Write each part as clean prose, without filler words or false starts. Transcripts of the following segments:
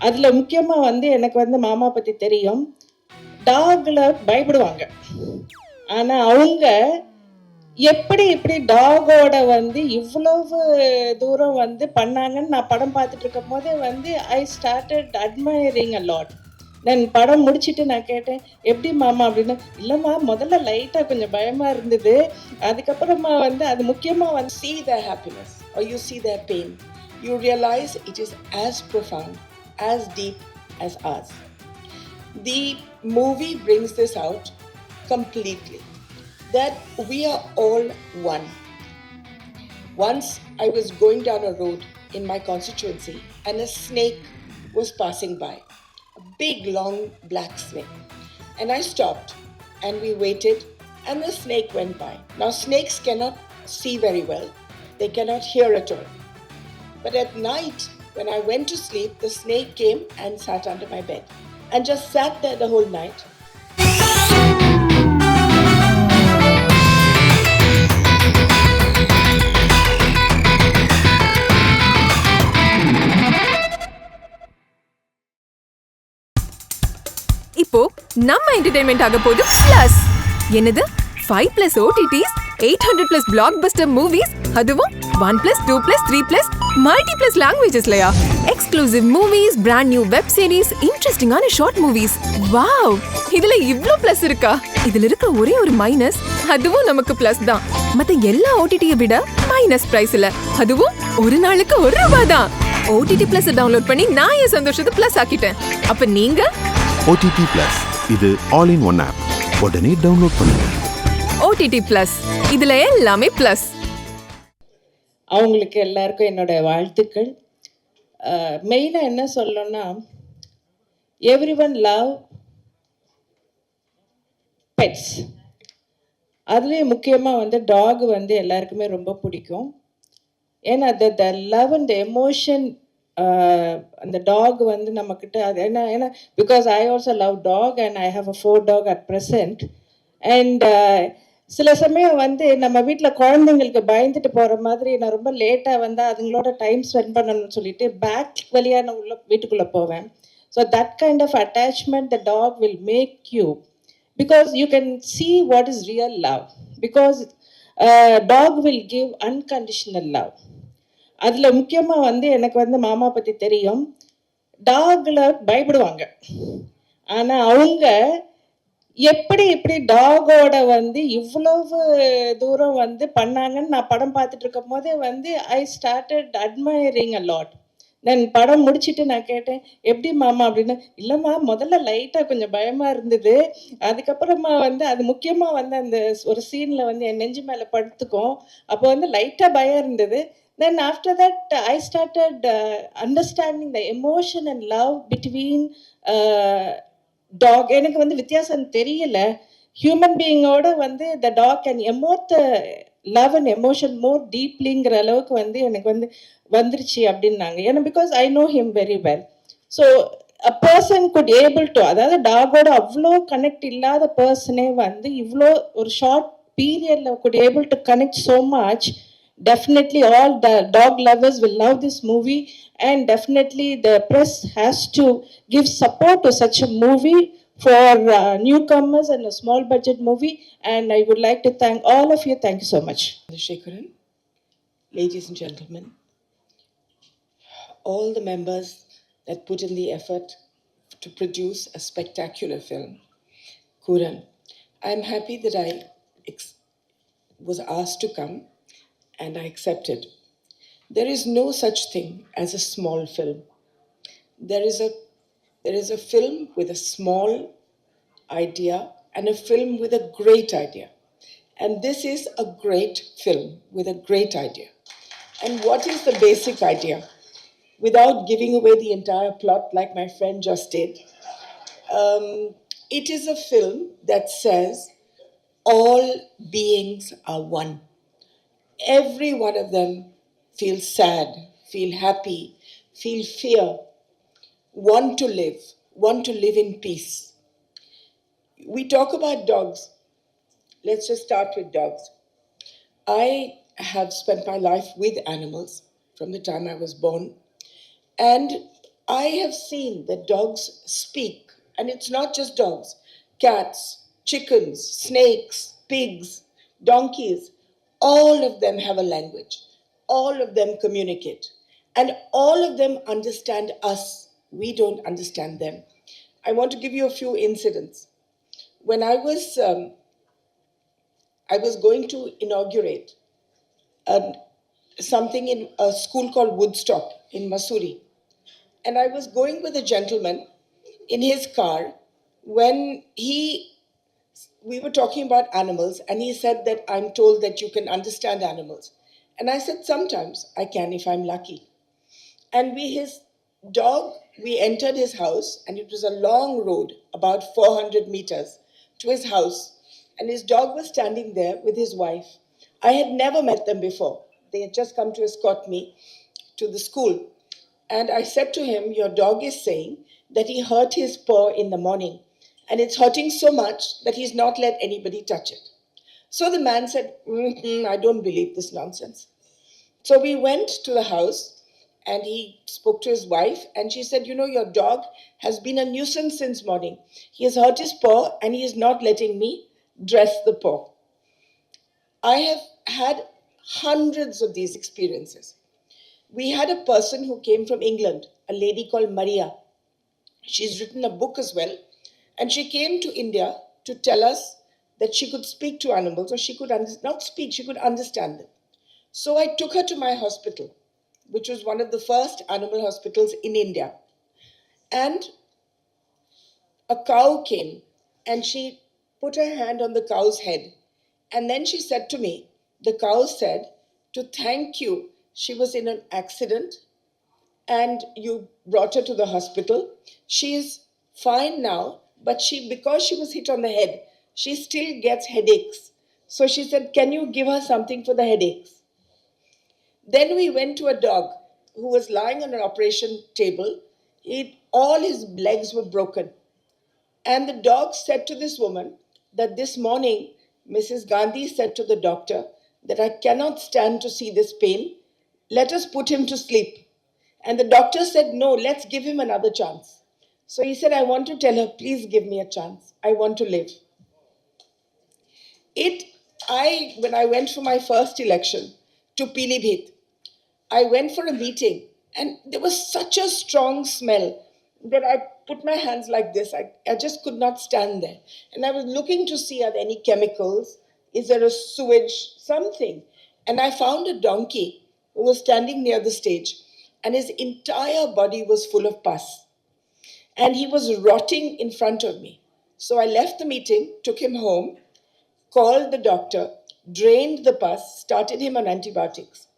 அதில் முக்கியமாக வந்து எனக்கு வந்து மாமா பற்றி தெரியும். டாகில் பயப்படுவாங்க. ஆனால் அவங்க எப்படி இப்படி டாகோட வந்து இவ்வளவு தூரம் வந்து பண்ணாங்கன்னு நான் படம் பார்த்துட்டு இருக்கும் போதே வந்து I started admiring a lot. நான் படம் முடிச்சுட்டு நான் கேட்டேன், எப்படி மாமா அப்படின்னு. இல்லைம்மா, முதல்ல லைட்டாக கொஞ்சம் பயமாக இருந்தது, அதுக்கப்புறமா வந்து அது முக்கியமாக வந்து see their happiness or you see their pain, you realize it is as profound, as deep as ours. The movie brings this out completely, that we are all one. Once I was going down a road in my constituency and a snake was passing by, a big long black snake, and I stopped and we waited and the snake went by. Now snakes cannot see very well, they cannot hear at all, but at night when I went to sleep, the snake came and sat under my bed and just sat there the whole night. இப்போ நம்ம entertainment ஆக போகுது plus. என்னது 5+ OTTs, 800+ blockbuster movies, அதுவும் 1+, 2+, 3+ multi+ லாங்குவேஜஸ்லயா? Exclusive movies, brand new web series, இன்ட்ரெஸ்டிங்கான short movies. Wow, இதுல இவ்ளோ பிளஸ் இருக்கா? இதுல இருக்க ஒரே ஒரு மைனஸ், அதுவும் நமக்கு பிளஸ் தான். மத்த எல்லா OTT-ய விட மைனஸ் பிரைஸ்ல, அதுவும் ஒரு நாளுக்கு ₹1 தான். OTT Plus டவுன்லோட் பண்ணி நான் என் சந்தோஷத்தை பிளஸ் ஆக்கிட்டேன். அப்ப நீங்க OTT Plus இது ஆல் இன் ஒன் ஆப். உடனே டவுன்லோட் பண்ணுங்க. OTT Plus இதுல எல்லாமே பிளஸ். அவங்களுக்கு எல்லாருக்கும் என்னோட வாழ்த்துக்கள். மெயினாக என்ன சொல்லணும்னா, எவ்ரிவன் லவ் பெட்ஸ். அதுலேயும் முக்கியமாக வந்து டாக் வந்து எல்லாருக்குமே ரொம்ப பிடிக்கும். ஏன்னா த லவ் அண்ட் எமோஷன், அந்த டாக் வந்து நம்மக்கிட்ட அது ஏன்னா because I also love dog and I have a 4 dog at present. And சில சமயம் வந்து நம்ம வீட்டில் குழந்தைங்களுக்கு பயந்துட்டு போகிற மாதிரி நான் ரொம்ப லேட்டாக வந்தால் அதுங்களோட டைம் ஸ்பெண்ட் பண்ணணும்னு சொல்லிட்டு பேக் வழியாக நான் வீட்டுக்குள்ளே போவேன். So that kind of attachment the dog will make you, because you can see what is real love, because dog will give unconditional love. அதில் முக்கியமாக வந்து எனக்கு வந்து மாமா பற்றி தெரியும். டாகில் பயப்படுவாங்க. ஆனால் அவங்க எப்படி இப்படி டாகோட வந்து இவ்வளவு தூரம் வந்து பண்ணாங்கன்னு நான் படம் பார்த்துட்டு இருக்கும் போதே வந்து I started admiring a lot. நான் படம் முடிச்சுட்டு நான் கேட்டேன், எப்படி மாமா அப்படின்னு. இல்லைம்மா, முதல்ல லைட்டாக கொஞ்சம் பயமாக இருந்தது, அதுக்கப்புறமா வந்து அது முக்கியமாக வந்து அந்த ஒரு சீனில் வந்து என் நெஞ்சு மேலே படுத்துக்கும், அப்போ வந்து லைட்டாக பயம் இருந்தது. Then after that I started understanding the emotion and love between dog. எனக்கு வந்து வித்தியாசம் தெரியல. ஹியூமன் பீயிங்கோட வந்து the dog can emote the love and emotion more deeplyங்கிற அளவுக்கு வந்து எனக்கு வந்து வந்துருச்சு அப்படின்னாங்க. ஏன்னா because I know him very well. So a person good able to, அதாவது டாகோட அவ்வளோ கனெக்ட் இல்லாத பர்சனே வந்து இவ்வளோ ஒரு ஷார்ட் பீரியடில் good able to connect so much. Definitely all the dog lovers will love this movie, and definitely the press has to give support to such a movie for newcomers and a small budget movie. And I would like to thank all of you. Thank you so much. Chandrasekar, ladies and gentlemen, all the members that put in the effort to produce a spectacular film, Kooran. I'm happy that I was asked to come and I accepted. There is no such thing as a small film. There is a film with a small idea and a film with a great idea. And this is a great film with a great idea. And what is the basic idea? Without giving away the entire plot like my friend just did, it is a film that says all beings are one. Every one of them feel sad, feel happy, feel fear, want to live in peace. We talk about dogs. Let's just start with dogs. I have spent my life with animals from the time I was born, and I have seen that dogs speak, and it's not just dogs, cats, chickens, snakes, pigs, donkeys, all of them have a language. All of them communicate, and all of them understand us. We don't understand them. I want to give you a few incidents. When I was going to inaugurate um, something in a school called Woodstock in Missouri. And I was going with a gentleman in his car when we were talking about animals, and he said that I'm told that you can understand animals. And I said, sometimes I can if I'm lucky. And his dog, we entered his house, and it was a long road, about 400 meters to his house. And his dog was standing there with his wife. I had never met them before. They had just come to escort me to the school. And I said to him, your dog is saying that he hurt his paw in the morning, and it's hurting so much that he's not let anybody touch it. So the man said, I don't believe this nonsense. So we went to the house, and he spoke to his wife, and she said, your dog has been a nuisance since morning. He has hurt his paw, and he is not letting me dress the paw. I have had hundreds of these experiences. We had a person who came from England, a lady called Maria. She's written a book as well. And she came to India to tell us that she could speak to animals, or she could not speak, she could understand them. So I took her to my hospital, which was one of the first animal hospitals in India. And a cow came, and she put her hand on the cow's head. And then she said to me, the cow said, to thank you, she was in an accident and you brought her to the hospital. She is fine now, but because she was hit on the head, she still gets headaches. So she said, can you give her something for the headaches? Then we went to a dog who was lying on an operation table. All his legs were broken. And the dog said to this woman that this morning, Mrs. Gandhi said to the doctor that I cannot stand to see this pain. Let us put him to sleep. And the doctor said, no, let's give him another chance. So he said, I want to tell her, please give me a chance. I want to live. When I went for my first election to Pilibhit, I went for a meeting, and there was such a strong smell that I put my hands like this. I just could not stand there. And I was looking to see, are there any chemicals? Is there a sewage? Something. And I found a donkey who was standing near the stage, and his entire body was full of pus. And he was rotting in front of me. So I left the meeting, took him home, called the doctor, drained the pus, started him on antibiotics.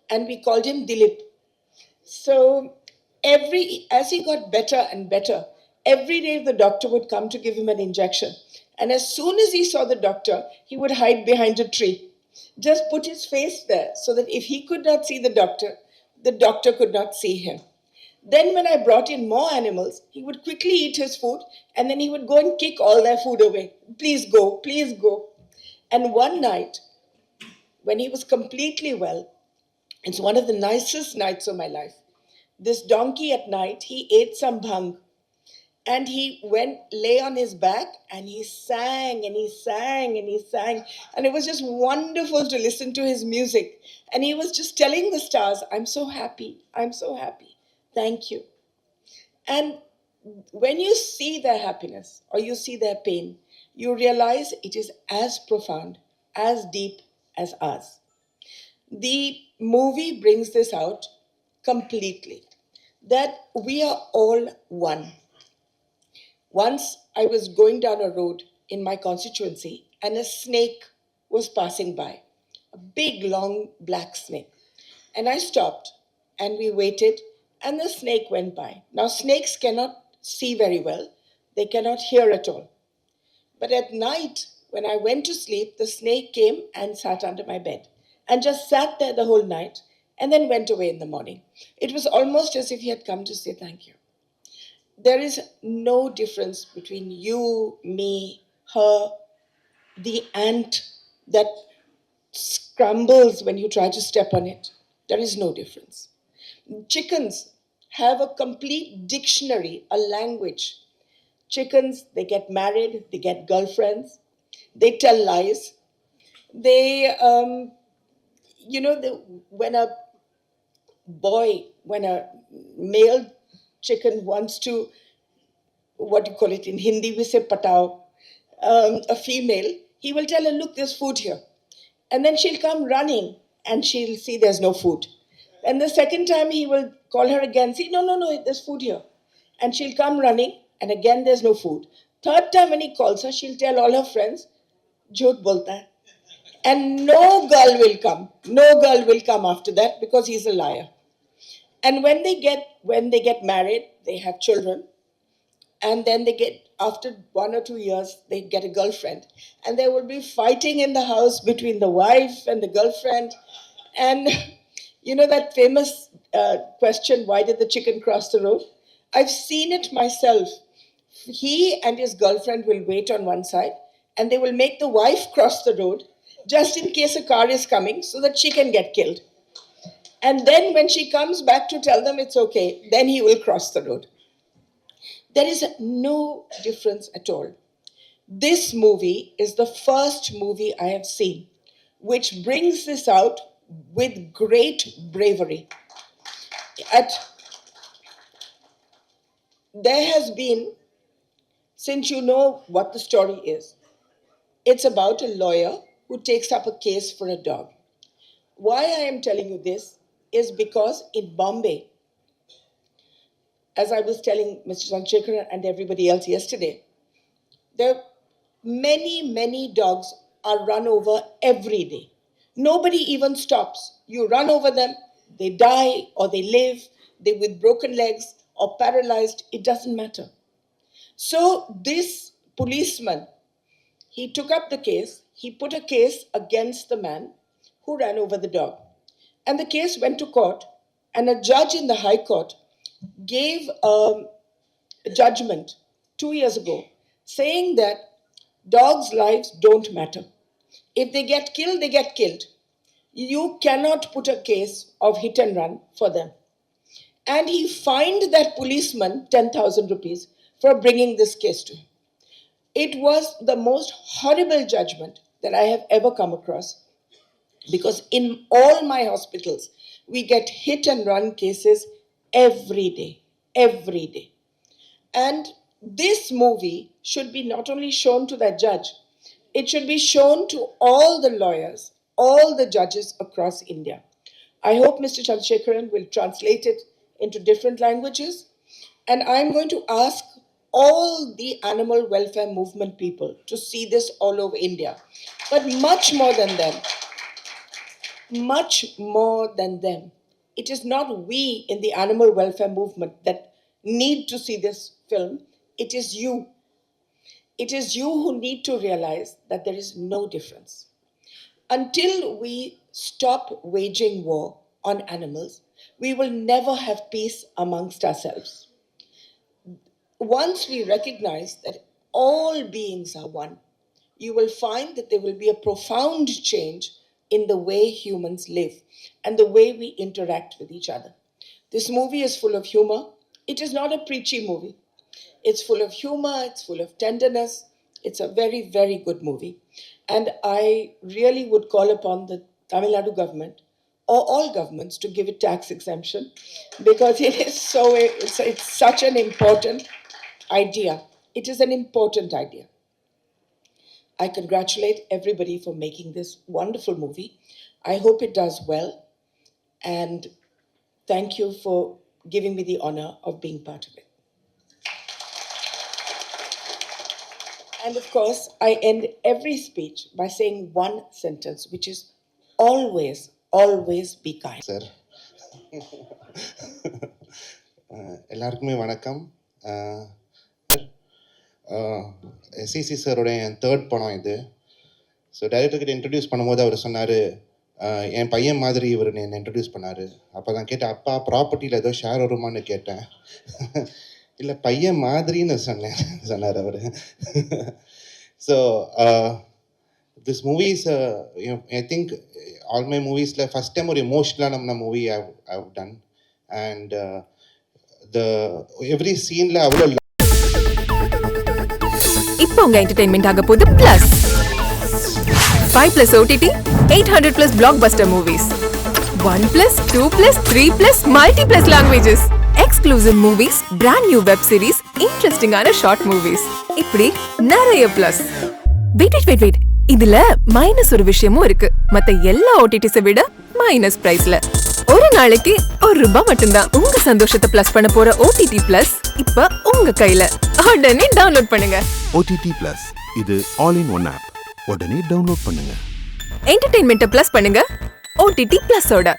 And we called him Dilip. So as he got better and better, every day the doctor would come to give him an injection. And as soon as he saw the doctor, he would hide behind a tree. Just put his face there so that if he could not see the doctor could not see him. Then when I brought in more animals, he would quickly eat his food, and then he would go and kick all their food away. Please go, please go. And one night, when he was completely well, it's one of the nicest nights of my life. This donkey at night, he ate some bhang, and he lay on his back, and he sang and he sang and he sang. And it was just wonderful to listen to his music. And he was just telling the stars, I'm so happy, I'm so happy. Thank you. And when you see their happiness or you see their pain, you realize it is as profound, as deep as ours. The movie brings this out completely, that we are all one. Once I was going down a road in my constituency, and a snake was passing by, a big, long, black snake. And I stopped, and we waited, and the snake went by. Now, snakes cannot see very well. They cannot hear at all. But at night, when I went to sleep, the snake came and sat under my bed and just sat there the whole night and then went away in the morning. It was almost as if he had come to say thank you. There is no difference between you, me, her, the ant that scrambles when you try to step on it. There is no difference. Chickens have a complete dictionary, a language. Chickens, they get married, they get girlfriends, they tell lies. They, when a when a male chicken wants to, what do you call it in Hindi, we say patao, a female, he will tell her, look, there's food here. And then she'll come running and she'll see there's no food. And the second time he will call her again, see, no, no, no, there's food here. And she'll come running and again there's no food. Third time when he calls her, she'll tell all her friends, jhot bolta hai. And no girl will come. No girl will come after that because he's a liar. And when they get married, they have children, and then they get, after 1 or 2 years, they get a girlfriend, and there will be fighting in the house between the wife and the girlfriend. And you know that famous question, why did the chicken cross the road? I've seen it myself. He and his girlfriend will wait on one side, and they will make the wife cross the road just in case a car is coming so that she can get killed. And then when she comes back to tell them it's okay, then he will cross the road. There is no difference at all. This movie is the first movie I have seen which brings this out with great bravery. There has been, since you know what the story is, it's about a lawyer who takes up a case for a dog. Why I am telling you this is because in Bombay, as I was telling Mr. Chandrasekar and everybody else yesterday, there many, many dogs are run over every day. Nobody even stops. You run over them, they die or they live, they with broken legs or paralyzed, it doesn't matter. So this policeman, he took up the case, he put a case against the man who ran over the dog. And the case went to court, and a judge in the High Court gave a judgment 2 years ago saying that dogs' lives don't matter. If they get killed, they get killed. You cannot put a case of hit and run for them. And he fined that policeman 10,000 rupees for bringing this case to him. It was the most horrible judgment that I have ever come across, because in all my hospitals, we get hit and run cases every day, every day. And this movie should be not only shown to that judge, it should be shown to all the lawyers, all the judges across India. I hope Mr. Chandrasekaran will translate it into different languages. And I'm going to ask all the animal welfare movement people to see this all over India. But much more than them, it is not we in the animal welfare movement that need to see this film. It is you. It is you who need to realize that there is no difference. Until we stop waging war on animals, we will never have peace amongst ourselves. Once we recognize that all beings are one, you will find that there will be a profound change in the way humans live and the way we interact with each other. This movie is full of humor. It is not a preachy movie. It's full of humor, it's full of tenderness. It's a very, very good movie. And I really would call upon the Tamil Nadu government or all governments to give it tax exemption, because it's such an important idea. It is an important idea. I congratulate everybody for making this wonderful movie. I hope it does well. And thank you for giving me the honor of being part of it. And of course, I end every speech by saying one sentence, which is always, always be kind. Sir. எல்லாருக்குமே வணக்கம். CC சாரோடைய என் third படம் இது. So டைரக்டர்கிட்ட introduce பண்ணும்போது அவர் சொன்னார், என் பையன் மாதிரி இவர் என்னை இன்ட்ரடியூஸ் பண்ணார். அப்போ தான் கேட்டேன், அப்பா ப்ராப்பர்ட்டியில் ஏதோ ஷேர் வருமானு கேட்டேன். இல்லை பையன் மாதிரின்னு சொன்னார் அவர். So this movies I think all my மூவிஸில் ஃபஸ்ட் டைம் ஒரு எமோஷ்னலான movie I've done. And every சீனில் அவ்வளோ இப்போ உங்க என்டர்டெயின்மெண்ட் ஆக போகுது plus 5+ OTT 800+ blockbuster movies 1+, 2+, 3+, multi+ languages exclusive movies, brand new web series, interesting ஆன short movies இப்படி நிறைய பிளஸ். வெயிட் இதுல மைனஸ் ஒரு விஷயமும் இருக்கு. மத்த எல்லா OTTs விட மைனஸ் பிரைஸ்ல ஒரு நாளைக்கு ₹1 மட்டும்தான். உங்க சந்தோஷத்தை பிளஸ் பண்ண போற OTT பிளஸ் இப்ப உங்க கையில. உடனே டவுன்லோட் பண்ணுங்க. OTT Plus இது ஆல் இன் ஒன் ஆப். உடனே டவுன்லோட் பண்ணுங்க. என்டர்டெயின்மெண்ட்டை பிளஸ் பண்ணுங்க OTT பிளஸோட.